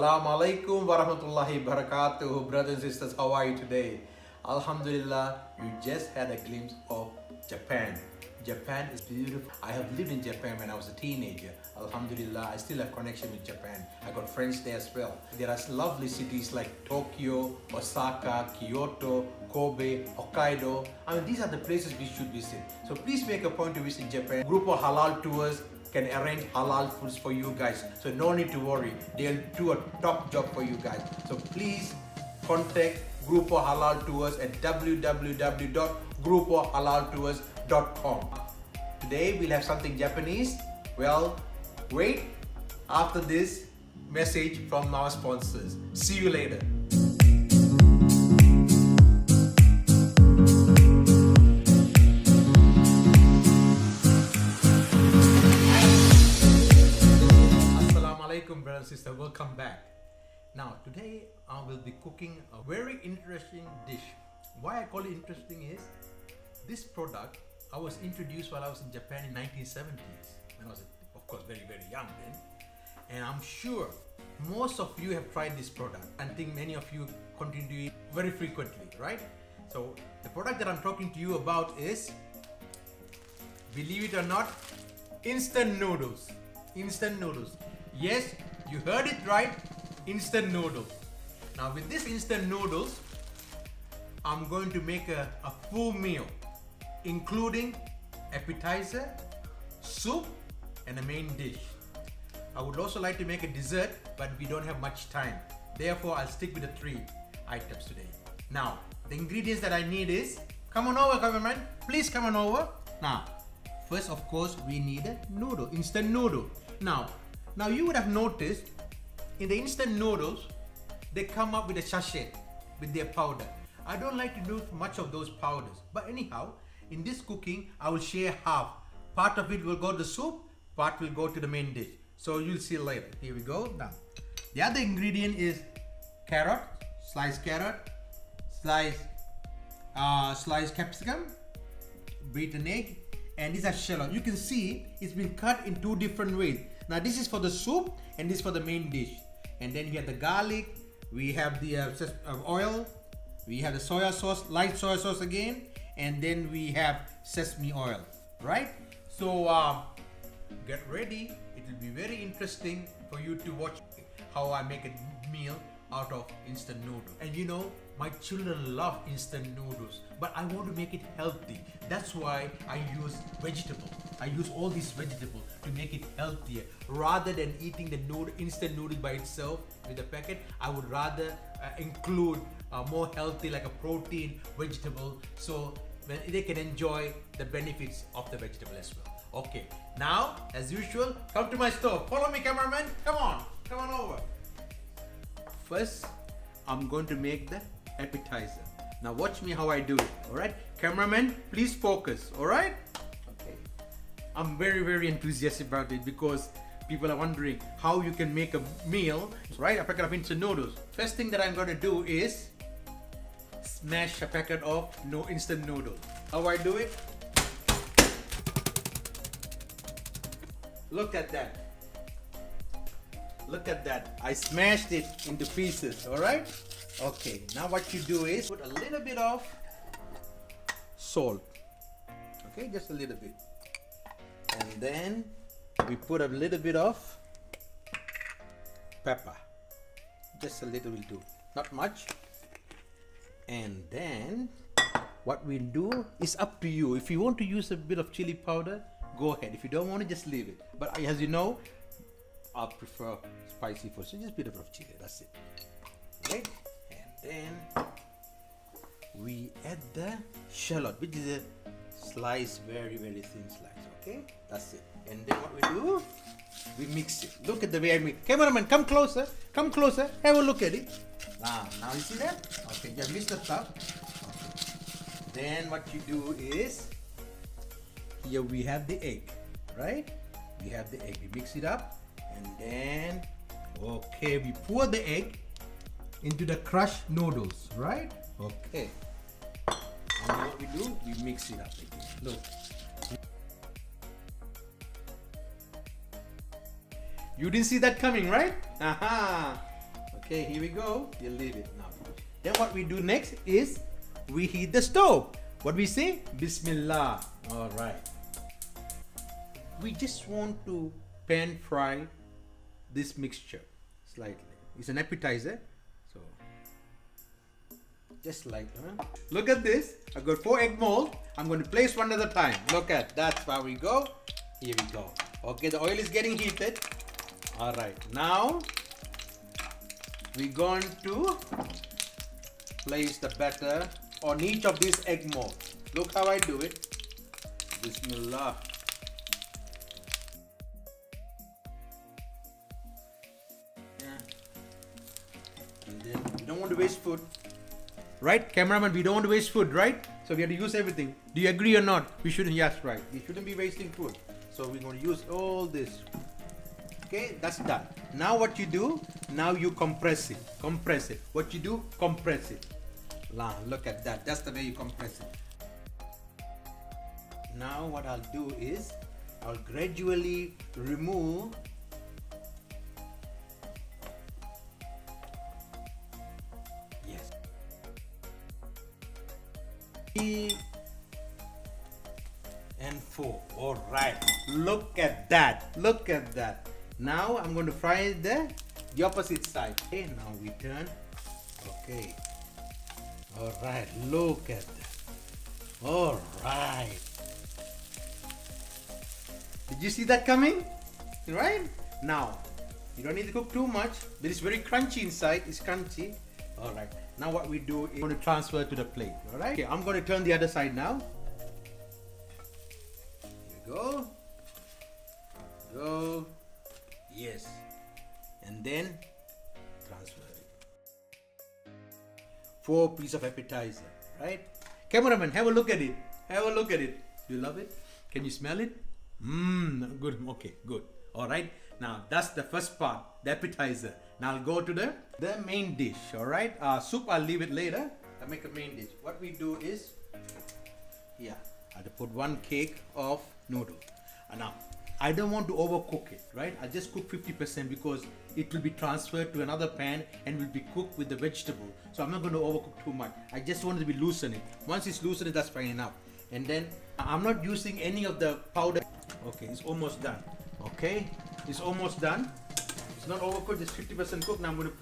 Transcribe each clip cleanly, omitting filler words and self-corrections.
Ālaykuum wa rahmatullahi wa barakatuh. Brothers and sisters, how are you today? Al-ḥamdu Lil-lah, you just had a glimpse of Japan. Japan is beautiful. I have lived in Japan when I was a teenager. Alhamdulillah, I still have connection with Japan. I got friends there as well. There are lovely cities like Tokyo, Osaka, Kyoto, Kobe, Hokkaido. I mean, these are the places we should visit. So please make a point to visit Japan. Group of halal tours can arrange halal foods for you guys. So no need to worry. They'll do a top job for you guys. So please contact Group of Halal Tours at www.groupohalaltours.com. Today we'll have something Japanese. Well, wait after this message from our sponsors. See you later. Assalamu alaikum, brother and sister. Welcome back. Now today I will be cooking a very interesting dish. Why I call it interesting is this product I was introduced while I was in Japan in 1970s when I was of course very young then, and I'm sure most of you have tried this product and think many of you continue to eat very frequently, right? So the product that I'm talking to you about is, believe it or not, instant noodles. Instant noodles. Yes, you heard it right. Instant noodles. Now with this instant noodles, I'm going to make a full meal, including appetizer, soup, and a main dish. I would also like to make a dessert, but we don't have much time. Therefore, I'll stick with the 3 items today. Now, the ingredients that I need is, come on over, cameraman. Please come on over. Now, first of course, we need a noodle, instant noodle. Now you would have noticed in the instant noodles, they come up with a sachet with their powder. I don't like to do much of those powders, but anyhow, in this cooking, I will share half. Part of it will go to the soup, part will go to the main dish. So you'll see later. Here we go. Now, the other ingredient is carrot, sliced capsicum, beaten egg, and these are shallot. You can see it's been cut in 2 different ways. Now this is for the soup and this is for the main dish. And then we have the garlic, we have the oil, we have the soya sauce, light soya sauce again, and then we have sesame oil, right? So get ready. It will be very interesting for you to watch how I make a meal out of instant noodles. And you know, my children love instant noodles, but I want to make it healthy. That's why I use vegetables. I use all these vegetables to make it healthier. Rather than eating the instant noodle by itself with the packet, I would rather include more healthy, like a protein, vegetable, so they can enjoy the benefits of the vegetable as well. Okay, now as usual, come to my stove. Follow me, cameraman. Come on over. First, I'm going to make the appetizer. Now watch me how I do it. All right, cameraman, please focus. All right. Okay. I'm very enthusiastic about it because people are wondering how you can make a meal, right? A packet of instant noodles. First thing that I'm going to do is smash a packet of instant noodles. How I do it? Look at that. Look at that. I smashed it into pieces, all right? Okay, now what you do is put a little bit of salt. Okay, just a little bit. And then we put a little bit of pepper. Just a little will do, not much. And then what we'll do is up to you. If you want to use a bit of chili powder, go ahead. If you don't want to, just leave it. But as you know, I prefer spicy food, so just a bit of chili, that's it. Right? And then we add the shallot, which is a slice, very thin slice. Okay, that's it. And then what we do, we mix it. Look at the way I mix. Cameraman, come closer, have a look at it. Now you see that? Okay, just mix the top. Okay. Then what you do is, here we have the egg, right? We have the egg, we mix it up, and then, okay, we pour the egg into the crushed noodles, right? Okay. And then what we do, we mix it up again. Look. You didn't see that coming, right? Aha! Okay, here we go. You leave it now. Then what we do next is we heat the stove. What we say? Bismillah. All right. We just want to pan fry this mixture slightly. It's an appetizer, so just like look at this. I've got 4 egg molds. I'm going to place one at a time. Look at that's how we go. Here we go. Okay, the oil is getting heated. All right, now we're going to place the batter on each of these egg molds. Look how I do it. Bismillah. And then we don't want to waste food. Right, cameraman, we don't want to waste food, right? So we have to use everything. Do you agree or not? We shouldn't, yes, right. We shouldn't be wasting food. So we're going to use all this. Okay, that's done. Now what you do, now you compress it. Compress it. What you do, compress it. Look at that. That's the way you compress it. Now what I'll do is, I'll gradually remove and 4. All right, look at that, look at that. Now I'm going to fry the opposite side. Okay, now we turn. Okay, all right, look at that. All right, did you see that coming? Right, now you don't need to cook too much, but it's very crunchy inside. It's crunchy. All right, now what we do is going to transfer to the plate. All right, okay, I'm going to turn the other side now. Here we go. Go. Yes. And then transfer it. 4 pieces of appetizer. Right? Cameraman, have a look at it. Have a look at it. Do you love it? Can you smell it? Good. Okay, good. All right. Now that's the first part, the appetizer. Now I'll go to the main dish. All right. Soup I'll leave it later. I'll make a main dish. What we do is, I have to put 1 cake of noodle. And now I don't want to overcook it, right? I just cook 50% because it will be transferred to another pan and will be cooked with the vegetable. So I'm not going to overcook too much. I just want it to be loosened. Once it's loosened, that's fine enough. And then I'm not using any of the powder. Okay, it's almost done. Okay, it's almost done. It's not overcooked, it's 50% cooked. Now I'm going to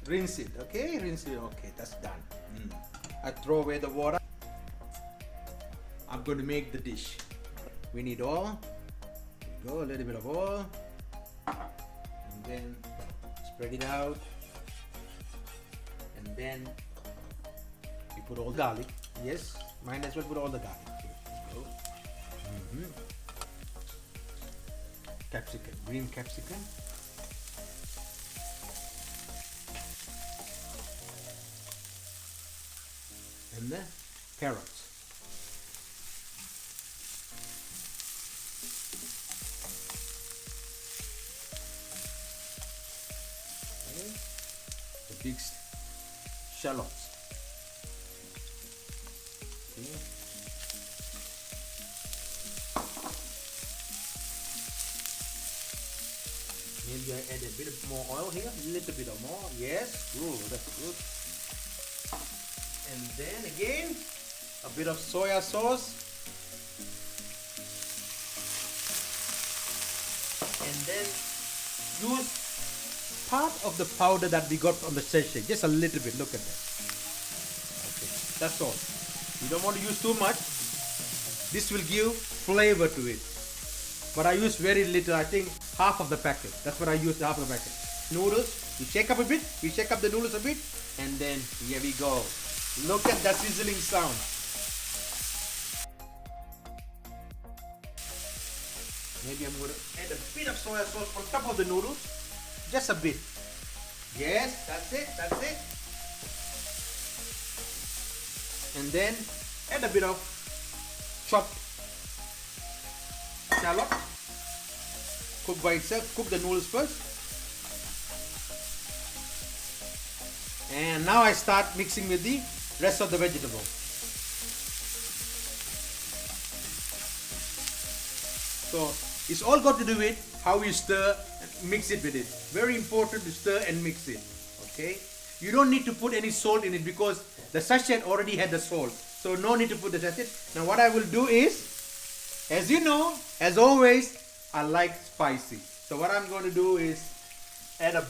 rinse it. Okay, rinse it. Okay, that's done. I throw away the water. I'm going to make the dish. We need oil. There we go, a little bit of oil. And then spread it out. And then we put all the garlic. Yes, might as well put all the garlic. There we go. Capsicum, green capsicum. And the carrots. Okay. The big shallots. Okay. Maybe I add a bit more oil here, a little bit more. Yes, good, that's good. And then again, a bit of soya sauce. And then use part of the powder that we got from the sachet, just a little bit, look at that. Okay, that's all. You don't want to use too much. This will give flavor to it. But I use very little, I think half of the packet. That's what I use, half of the packet. Noodles, we shake up a bit, we shake up the noodles a bit, and then here we go. Look at that sizzling sound. Maybe I'm going to add a bit of soya sauce on top of the noodles. Just a bit. Yes, that's it, that's it. And then add a bit of chopped shallot. Cook by itself, cook the noodles first. And now I start mixing with the rest of the vegetable. So it's all got to do with how you stir mix it with it. Very important to stir and mix it. Okay. You don't need to put any salt in it because the sachet already had the salt. So no need to put the sachet. Now what I will do is, as you know, as always, I like spicy. So what I'm going to do is add a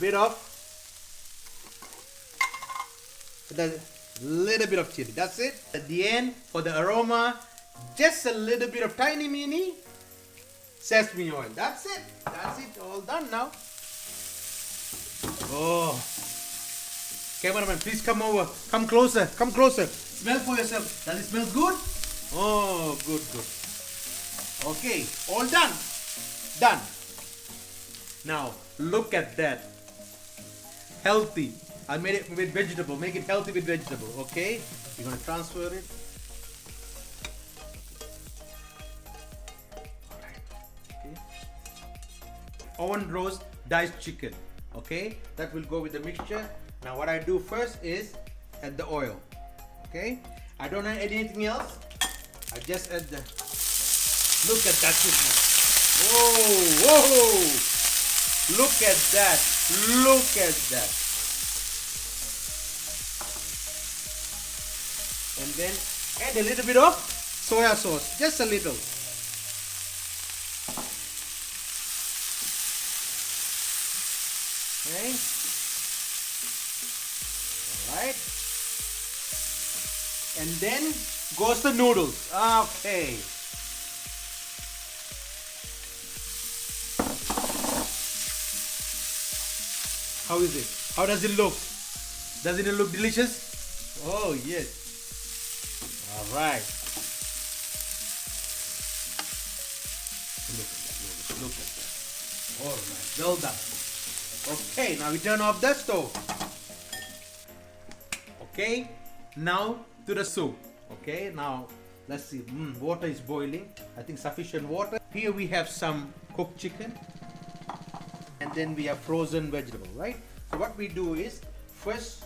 little bit of chili. That's it. At the end, for the aroma, just a little bit of tiny mini sesame oil. That's it. That's it. All done now. Oh. Cameraman, please come over. Come closer. Come closer. Smell for yourself. Does it smell good? Oh, good, good. Okay, all done. Done. Now, look at that. Healthy. I made it with vegetable. Make it healthy with vegetable. Okay? You're going to transfer it. Alright. Okay. Oven roast diced chicken. Okay? That will go with the mixture. Now what I do first is add the oil. Okay? I don't add anything else. I just add the... Look at that chicken. Whoa! Whoa! Look at that. Look at that. And then add a little bit of soya sauce. Just a little. Okay. Alright. And then goes the noodles. Okay. How is it? How does it look? Doesn't it look delicious? Oh yes. Alright. Look at that. Alright, well done. Okay, now we turn off the stove. Okay, now to the soup. Okay, now let's see. Water is boiling. I think sufficient water. Here we have some cooked chicken. And then we have frozen vegetable, right? So what we do is, first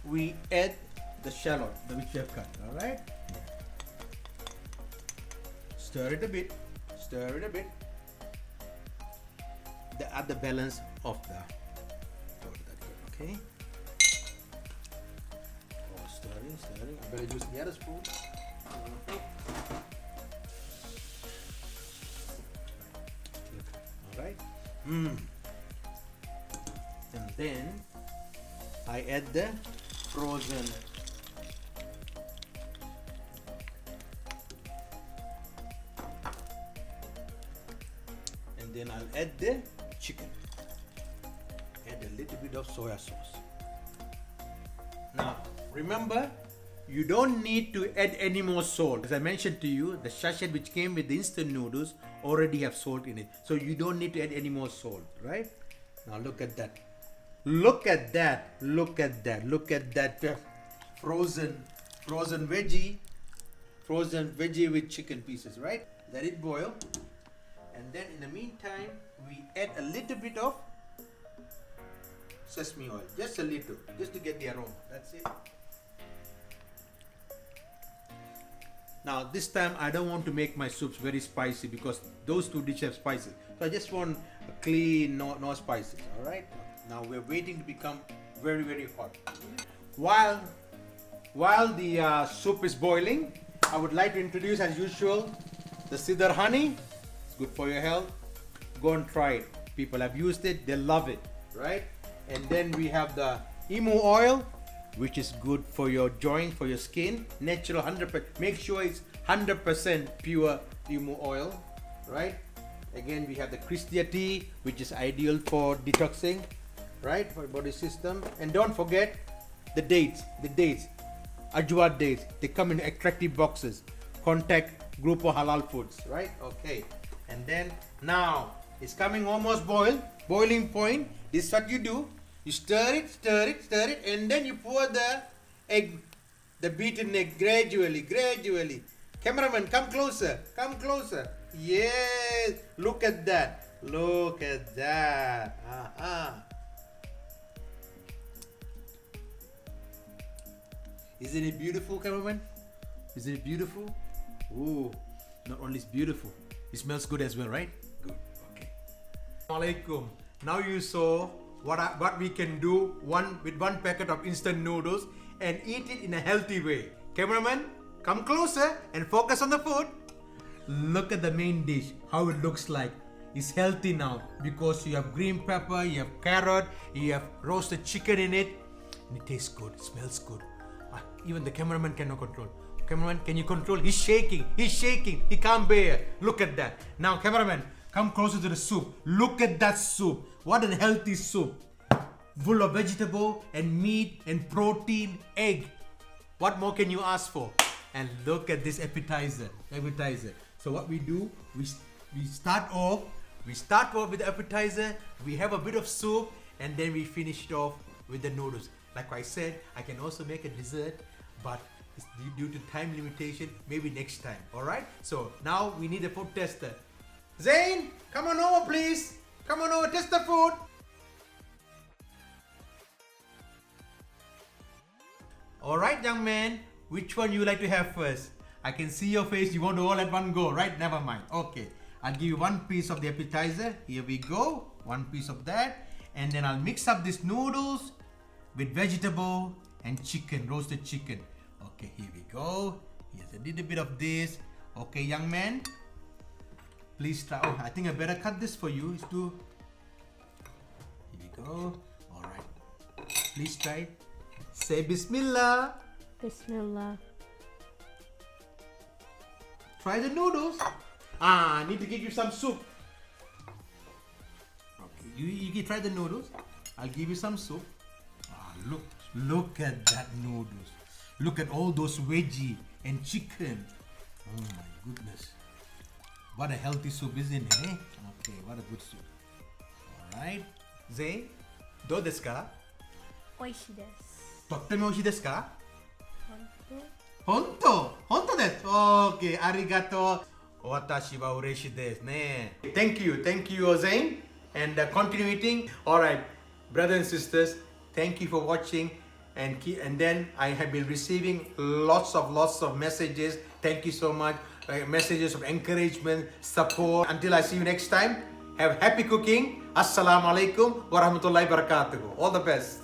we add the shallot which we have cut, alright? Stir it a bit, stir it a bit. At the balance of the, okay? Oh, stirring, stirring. I better use the other spoon. Alright? And then I add the frozen and then I'll add the chicken. Add a little bit of soya sauce. Now remember, you don't need to add any more salt. As I mentioned to you, the sachet which came with the instant noodles already have salt in it. So you don't need to add any more salt, right? Now look at that. Look at that. Look at that. Look at that frozen veggie with chicken pieces, right? Let it boil. And then in the meantime, we add a little bit of sesame oil. Just a little. Just to get the aroma. That's it. Now this time I don't want to make my soups very spicy because those two dishes have spices. So I just want a clean, no spices. Alright. Now we're waiting to become very, very hot. While the soup is boiling, I would like to introduce, as usual, the cedar honey. It's good for your health. Go and try it. People have used it, they love it, right? And then we have the emu oil, which is good for your joint, for your skin. Natural 100%. Make sure it's 100% pure emu oil, right? Again, we have the Christia tea, which is ideal for detoxing, right? For your body system. And don't forget the dates, Ajwa dates. They come in attractive boxes. Contact Group of Halal Foods, right? Okay. And then now it's coming almost boiling point. This is what you do. You stir it, and then you pour the egg, the beaten egg gradually. Cameraman, come closer. Yes, look at that. Isn't it beautiful, cameraman? Isn't it beautiful? Oh, not only it's beautiful, it smells good as well, right? Good, okay. Ďakujem. Now you saw what we can do with one packet of instant noodles and eat it in a healthy way. Cameraman, come closer and focus on the food. Look at the main dish, how it looks like. It's healthy now because you have green pepper, you have carrot, you have roasted chicken in it. And it tastes good, it smells good. Even the cameraman cannot control. Cameraman, can you control? He's shaking, he can't bear. Look at that. Now cameraman, come closer to the soup. Look at that soup. What a healthy soup. Full of vegetable and meat and protein, egg. What more can you ask for? And look at this appetizer. So what we do, we start off with the appetizer, we have a bit of soup, and then we finish it off with the noodles. Like I said, I can also make a dessert, but it's due to time limitation, maybe next time. Alright? So now we need a food tester. Zain, come on over please. Come on over, test the food. Alright young man, which one you like to have first? I can see your face, you want to all at one go, right? Never mind. Okay, I'll give you one piece of the appetizer. Here we go, one piece of that. And then I'll mix up these noodles with vegetable and chicken, roasted chicken. Okay, here we go. Here's a little bit of this. Okay, young man, please try. Oh, I think I better cut this for you. It's too. Here we go. All right. Please try. Say Bismillah. Bismillah. Try the noodles. I need to give you some soup. Okay, you can try the noodles. I'll give you some soup. Look at that noodles. Look at all those veggie and chicken. Oh my goodness. What a healthy soup, isn't it? Eh? Okay, what a good soup. Alright. Zain, do desu ka? Oishii desu. とっても美味しいですか? 本当? 本当です。Okay, ありがとう。私は嬉しいですね。Thank you, Zain. And continue eating. Alright, brothers and sisters, thank you for watching. And then I have been receiving lots of messages. Thank you so much. Messages of encouragement, support. Until I see you next time, have happy cooking. Assalamu alaikum wa rahmatullahi wa barakatuh. All the best.